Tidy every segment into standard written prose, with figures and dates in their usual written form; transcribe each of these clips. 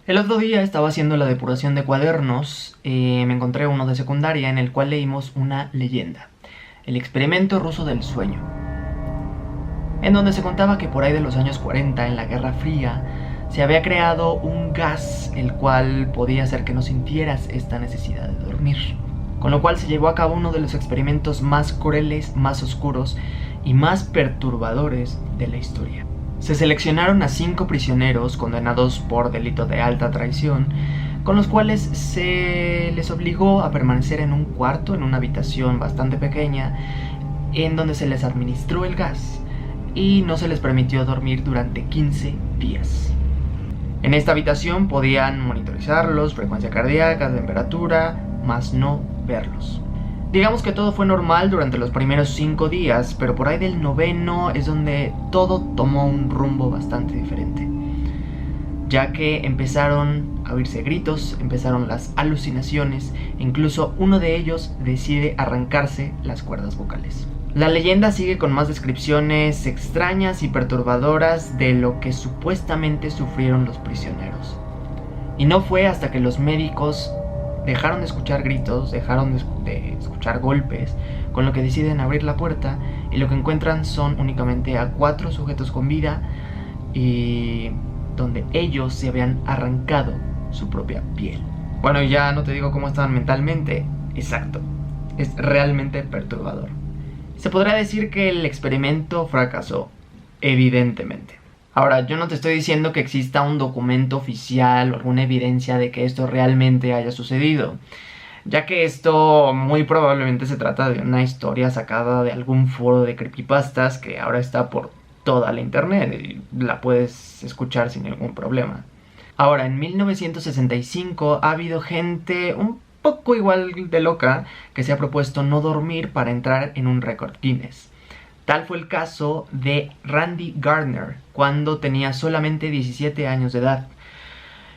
El otro día estaba haciendo la depuración de cuadernos y me encontré uno de secundaria en el cual leímos una leyenda, el experimento ruso del sueño, en donde se contaba que por ahí de los años 40, en la Guerra Fría, se había creado un gas el cual podía hacer que no sintieras esta necesidad de dormir, con lo cual se llevó a cabo uno de los experimentos más crueles, más oscuros y más perturbadores de la historia. Se seleccionaron a 5 prisioneros condenados por delito de alta traición, con los cuales se les obligó a permanecer en un cuarto, en una habitación bastante pequeña, en donde se les administró el gas y no se les permitió dormir durante 15 días. En esta habitación podían monitorizarlos, frecuencia cardíaca, temperatura, mas no verlos. Digamos que todo fue normal durante los primeros 5 días, pero por ahí del 9º es donde todo tomó un rumbo bastante diferente, ya que empezaron a oírse gritos, empezaron las alucinaciones, e incluso uno de ellos decide arrancarse las cuerdas vocales. La leyenda sigue con más descripciones extrañas y perturbadoras de lo que supuestamente sufrieron los prisioneros. Y no fue hasta que los médicos dejaron de escuchar gritos, dejaron de escuchar golpes, con lo que deciden abrir la puerta y lo que encuentran son únicamente a 4 sujetos con vida y donde ellos se habían arrancado su propia piel. Bueno, ya no te digo cómo estaban mentalmente, exacto, es realmente perturbador. Se podrá decir que el experimento fracasó, evidentemente. Ahora, yo no te estoy diciendo que exista un documento oficial o alguna evidencia de que esto realmente haya sucedido, ya que esto muy probablemente se trata de una historia sacada de algún foro de creepypastas que ahora está por toda la internet y la puedes escuchar sin ningún problema. Ahora, en 1965 ha habido gente un poco igual de loca que se ha propuesto no dormir para entrar en un récord Guinness. Tal fue el caso de Randy Gardner, cuando tenía solamente 17 años de edad.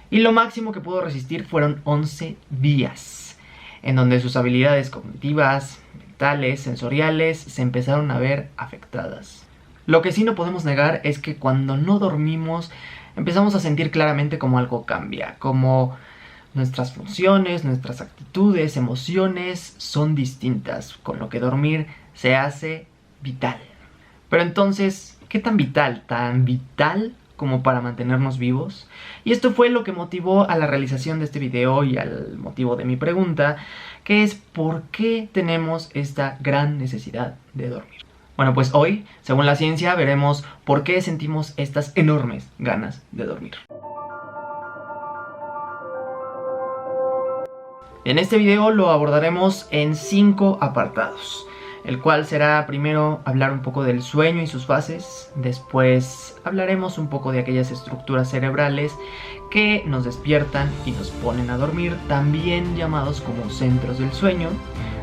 Y lo máximo que pudo resistir fueron 11 días, en donde sus habilidades cognitivas, mentales, sensoriales se empezaron a ver afectadas. Lo que sí no podemos negar es que cuando no dormimos empezamos a sentir claramente como algo cambia, como nuestras funciones, nuestras actitudes, emociones son distintas, con lo que dormir se hace vital. Pero entonces, ¿qué tan vital? ¿Tan vital como para mantenernos vivos? Y esto fue lo que motivó a la realización de este video y al motivo de mi pregunta, que es ¿por qué tenemos esta gran necesidad de dormir? Bueno, pues hoy, según la ciencia, veremos por qué sentimos estas enormes ganas de dormir. En este video lo abordaremos en 5 apartados, el cual será primero hablar un poco del sueño y sus fases, después hablaremos un poco de aquellas estructuras cerebrales que nos despiertan y nos ponen a dormir, también llamados como centros del sueño.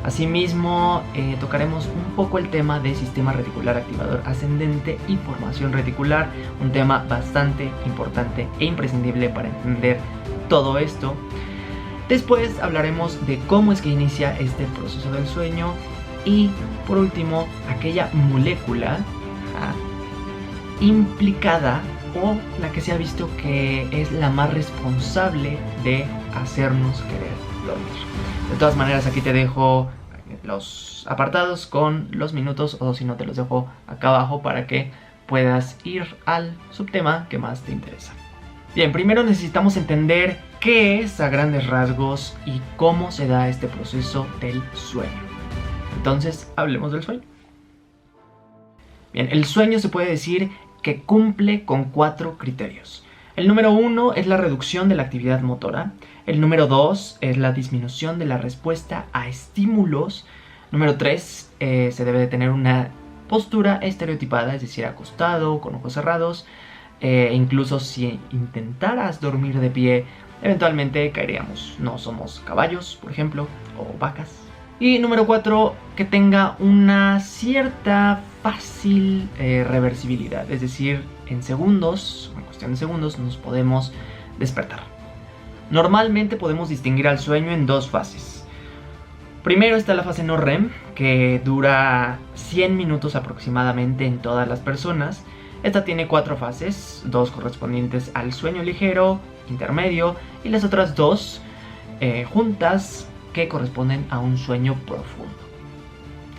Asimismo, tocaremos un poco el tema de sistema reticular activador ascendente y formación reticular, un tema bastante importante e imprescindible para entender todo esto. Después hablaremos de cómo es que inicia este proceso del sueño y, por último, aquella molécula implicada o la que se ha visto que es la más responsable de hacernos querer dormir. De todas maneras, aquí te dejo los apartados con los minutos, o si no te los dejo acá abajo para que puedas ir al subtema que más te interesa. Bien, primero necesitamos entender qué es a grandes rasgos y cómo se da este proceso del sueño. Entonces, hablemos del sueño. Bien, el sueño se puede decir que cumple con 4 criterios. El número 1 es la reducción de la actividad motora. El número 2 es la disminución de la respuesta a estímulos. Número 3, se debe de tener una postura estereotipada, es decir, acostado, con ojos cerrados. Incluso si intentaras dormir de pie, eventualmente caeríamos. No somos caballos, por ejemplo, o vacas. Y número 4, que tenga una cierta fácil reversibilidad, es decir, en segundos, en cuestión de segundos, nos podemos despertar. Normalmente podemos distinguir al sueño en 2 fases. Primero está la fase no REM, que dura 100 minutos aproximadamente en todas las personas, Esta tiene 4 fases, 2 correspondientes al sueño ligero, intermedio, y las otras 2 juntas que corresponden a un sueño profundo.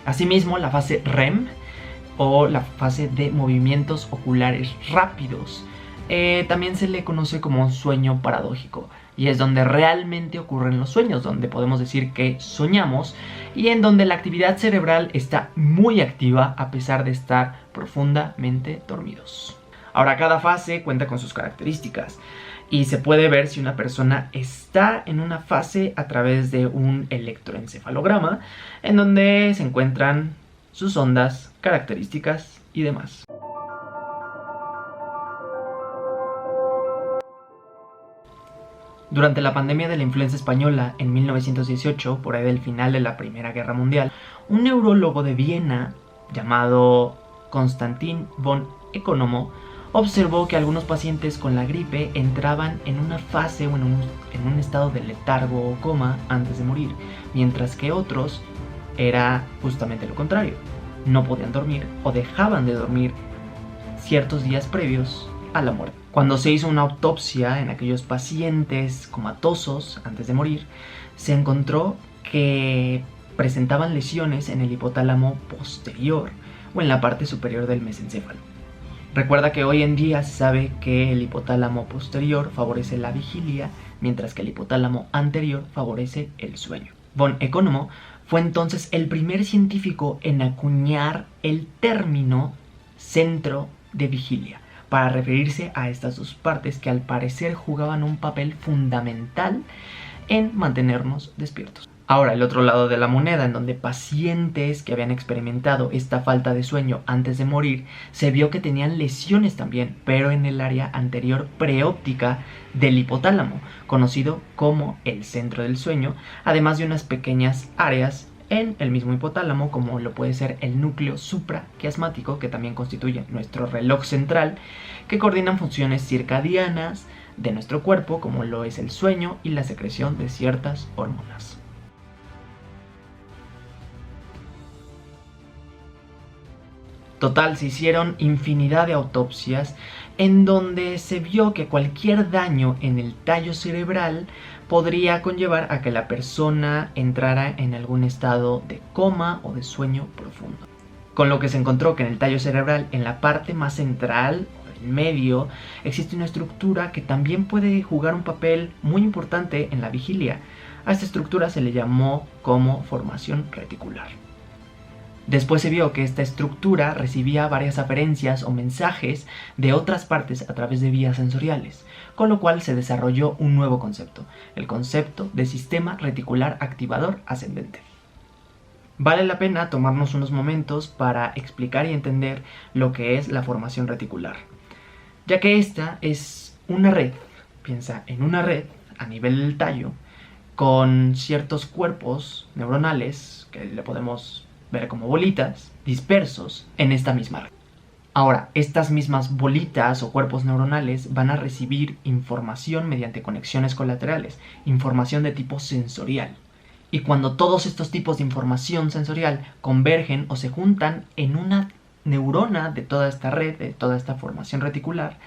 Asimismo, la fase REM o la fase de movimientos oculares rápidos también se le conoce como sueño paradójico, y es donde realmente ocurren los sueños, donde podemos decir que soñamos y en donde la actividad cerebral está muy activa a pesar de estar profundamente dormidos. Ahora, cada fase cuenta con sus características y se puede ver si una persona está en una fase a través de un electroencefalograma, en donde se encuentran sus ondas, características y demás. Durante la pandemia de la influenza española en 1918, por ahí del final de la Primera Guerra Mundial, un neurólogo de Viena llamado Konstantin von Economo observó que algunos pacientes con la gripe entraban en una fase o en un estado de letargo o coma antes de morir, mientras que otros era justamente lo contrario. No podían dormir o dejaban de dormir ciertos días previos a la muerte. Cuando se hizo una autopsia en aquellos pacientes comatosos antes de morir, se encontró que presentaban lesiones en el hipotálamo posterior o en la parte superior del mesencéfalo. Recuerda que hoy en día se sabe que el hipotálamo posterior favorece la vigilia, mientras que el hipotálamo anterior favorece el sueño. Von Economo fue entonces el primer científico en acuñar el término centro de vigilia, para referirse a estas dos partes que al parecer jugaban un papel fundamental en mantenernos despiertos. Ahora, el otro lado de la moneda, en donde pacientes que habían experimentado esta falta de sueño antes de morir, se vio que tenían lesiones también, pero en el área anterior preóptica del hipotálamo, conocido como el centro del sueño, además de unas pequeñas áreas en el mismo hipotálamo, como lo puede ser el núcleo supraquiasmático, que también constituye nuestro reloj central, que coordinan funciones circadianas de nuestro cuerpo, como lo es el sueño y la secreción de ciertas hormonas. Total, se hicieron infinidad de autopsias en donde se vio que cualquier daño en el tallo cerebral podría conllevar a que la persona entrara en algún estado de coma o de sueño profundo. Con lo que se encontró que en el tallo cerebral, en la parte más central o en medio, existe una estructura que también puede jugar un papel muy importante en la vigilia. A esta estructura se le llamó como formación reticular. Después se vio que esta estructura recibía varias aferencias o mensajes de otras partes a través de vías sensoriales, con lo cual se desarrolló un nuevo concepto, el concepto de sistema reticular activador ascendente. Vale la pena tomarnos unos momentos para explicar y entender lo que es la formación reticular, ya que esta es una red, piensa en una red a nivel del tallo, con ciertos cuerpos neuronales que le podemos ver como bolitas dispersos en esta misma red. Ahora, estas mismas bolitas o cuerpos neuronales van a recibir información mediante conexiones colaterales, información de tipo sensorial. Y cuando todos estos tipos de información sensorial convergen o se juntan en una neurona de toda esta red, de toda esta formación reticular,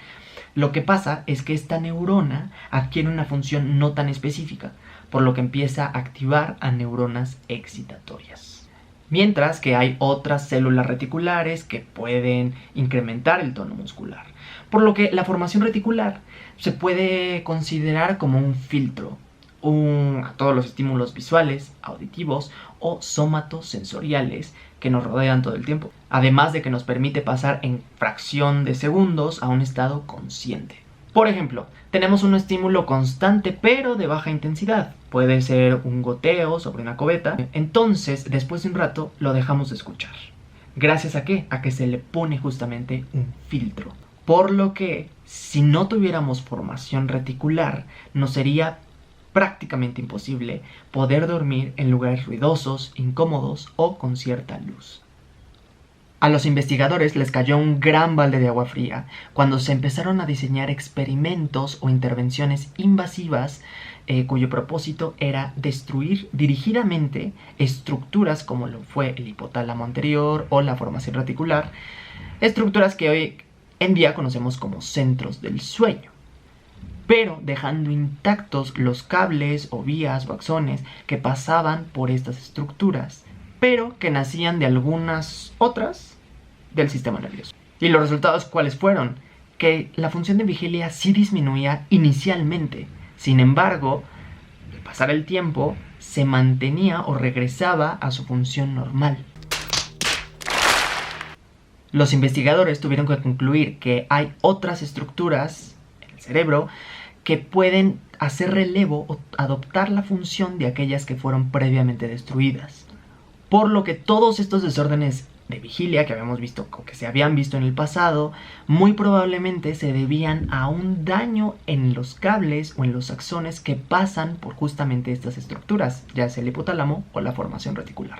lo que pasa es que esta neurona adquiere una función no tan específica, por lo que empieza a activar a neuronas excitatorias. Mientras que hay otras células reticulares que pueden incrementar el tono muscular. Por lo que la formación reticular se puede considerar como un filtro a todos los estímulos visuales, auditivos o somatosensoriales que nos rodean todo el tiempo. Además de que nos permite pasar en fracción de segundos a un estado consciente. Por ejemplo, tenemos un estímulo constante pero de baja intensidad. Puede ser un goteo sobre una cubeta. Entonces, después de un rato, lo dejamos de escuchar. ¿Gracias a qué? A que se le pone justamente un filtro. Por lo que, si no tuviéramos formación reticular, nos sería prácticamente imposible poder dormir en lugares ruidosos, incómodos o con cierta luz. A los investigadores les cayó un gran balde de agua fría cuando se empezaron a diseñar experimentos o intervenciones invasivas cuyo propósito era destruir dirigidamente estructuras como lo fue el hipotálamo anterior o la formación reticular, estructuras que hoy en día conocemos como centros del sueño, pero dejando intactos los cables o vías o axones que pasaban por estas estructuras, pero que nacían de algunas otras del sistema nervioso. ¿Y los resultados cuáles fueron? Que la función de vigilia sí disminuía inicialmente, sin embargo, al pasar el tiempo, se mantenía o regresaba a su función normal. Los investigadores tuvieron que concluir que hay otras estructuras en el cerebro que pueden hacer relevo o adoptar la función de aquellas que fueron previamente destruidas. Por lo que todos estos desórdenes de vigilia que habíamos visto o que se habían visto en el pasado, muy probablemente se debían a un daño en los cables o en los axones que pasan por justamente estas estructuras, ya sea el hipotálamo o la formación reticular.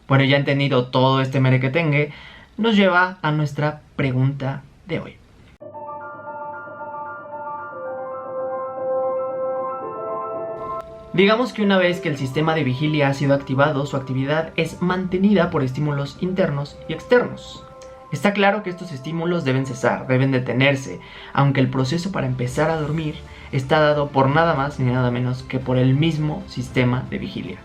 Bueno, ya entendido todo este merequetengue, nos lleva a nuestra pregunta de hoy. Digamos que una vez que el sistema de vigilia ha sido activado, su actividad es mantenida por estímulos internos y externos. Está claro que estos estímulos deben cesar, deben detenerse, aunque el proceso para empezar a dormir está dado por nada más ni nada menos que por el mismo sistema de vigilia.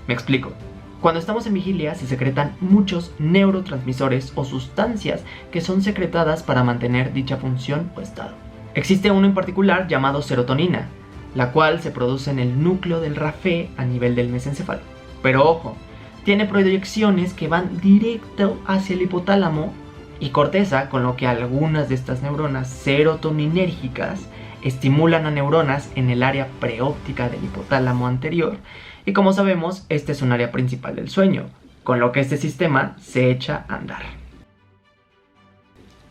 Me explico. Cuando estamos en vigilia se secretan muchos neurotransmisores o sustancias que son secretadas para mantener dicha función o estado. Existe uno en particular llamado serotonina, la cual se produce en el núcleo del RAFE a nivel del mesencéfalo. Pero ojo, tiene proyecciones que van directo hacia el hipotálamo y corteza, con lo que algunas de estas neuronas serotoninérgicas estimulan a neuronas en el área preóptica del hipotálamo anterior, y como sabemos, este es un área principal del sueño, con lo que este sistema se echa a andar.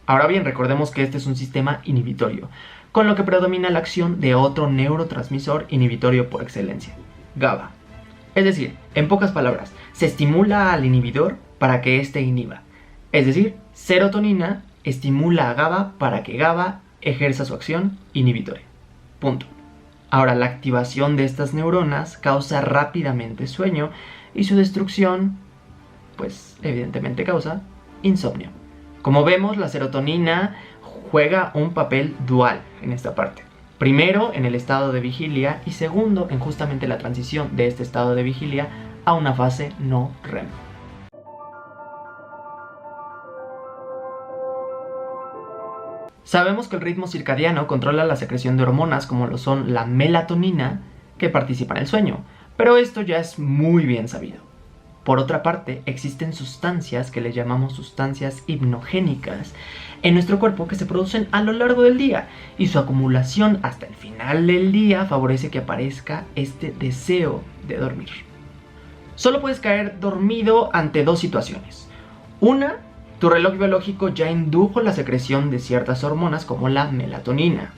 Ahora bien, recordemos que este es un sistema inhibitorio, con lo que predomina la acción de otro neurotransmisor inhibitorio por excelencia, GABA. Es decir, en pocas palabras, se estimula al inhibidor para que éste inhiba. Es decir, serotonina estimula a GABA para que GABA ejerza su acción inhibitoria. Punto. Ahora, la activación de estas neuronas causa rápidamente sueño y su destrucción, pues evidentemente causa insomnio. Como vemos, la serotonina juega un papel dual en esta parte. Primero, en el estado de vigilia y segundo, en justamente la transición de este estado de vigilia a una fase no REM. Sabemos que el ritmo circadiano controla la secreción de hormonas como lo son la melatonina, que participa en el sueño, pero esto ya es muy bien sabido. Por otra parte, existen sustancias que le llamamos sustancias hipnogénicas en nuestro cuerpo que se producen a lo largo del día y su acumulación hasta el final del día favorece que aparezca este deseo de dormir. Solo puedes caer dormido ante dos situaciones. Una, tu reloj biológico ya indujo la secreción de ciertas hormonas como la melatonina.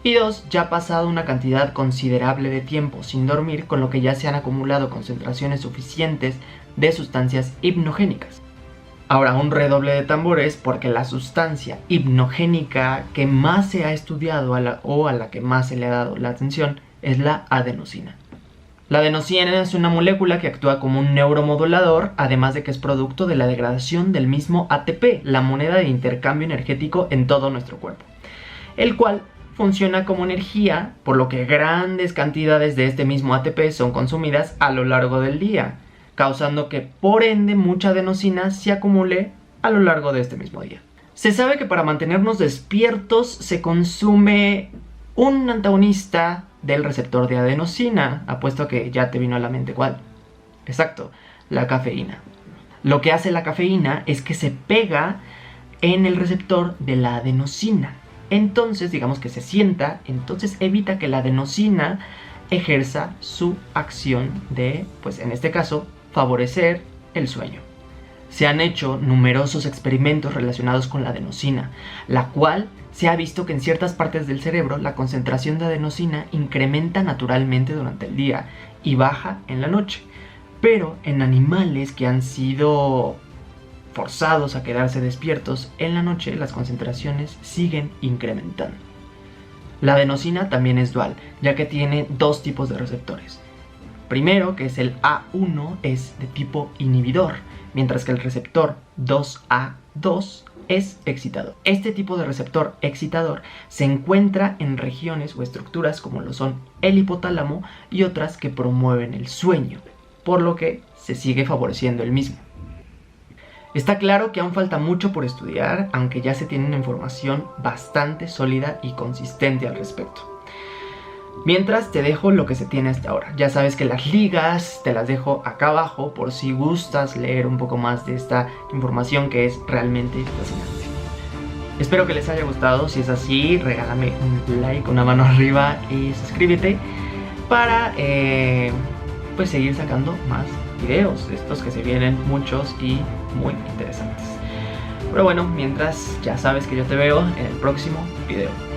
Y dos, ya ha pasado una cantidad considerable de tiempo sin dormir, con lo que ya se han acumulado concentraciones suficientes de sustancias hipnogénicas. Ahora, un redoble de tambores porque la sustancia hipnogénica que más se ha estudiado o a la que más se le ha dado la atención es la adenosina. La adenosina es una molécula que actúa como un neuromodulador, además de que es producto de la degradación del mismo ATP, la moneda de intercambio energético en todo nuestro cuerpo, el cual funciona como energía, por lo que grandes cantidades de este mismo ATP son consumidas a lo largo del día, causando que por ende mucha adenosina se acumule a lo largo de este mismo día. Se sabe que para mantenernos despiertos se consume un antagonista del receptor de adenosina, apuesto que ya te vino a la mente cuál. Exacto, la cafeína. Lo que hace la cafeína es que se pega en el receptor de la adenosina. Entonces, digamos que se sienta, entonces evita que la adenosina ejerza su acción de, pues en este caso, favorecer el sueño. Se han hecho numerosos experimentos relacionados con la adenosina, la cual se ha visto que en ciertas partes del cerebro la concentración de adenosina incrementa naturalmente durante el día y baja en la noche. Pero en animales que han sido forzados a quedarse despiertos en la noche, las concentraciones siguen incrementando. La adenosina también es dual, ya que tiene dos tipos de receptores. Primero, que es el A1, es de tipo inhibidor, mientras que el receptor 2A2 es excitador. Este tipo de receptor excitador se encuentra en regiones o estructuras como lo son el hipotálamo y otras que promueven el sueño, por lo que se sigue favoreciendo el mismo. Está claro que aún falta mucho por estudiar, aunque ya se tiene una información bastante sólida y consistente al respecto. Mientras, te dejo lo que se tiene hasta ahora. Ya sabes que las ligas te las dejo acá abajo por si gustas leer un poco más de esta información que es realmente fascinante. Espero que les haya gustado. Si es así, regálame un like, una mano arriba y suscríbete para pues seguir sacando más videos de estos que se vienen muchos y muy interesantes. Pero bueno, mientras, ya sabes que yo te veo en el próximo video.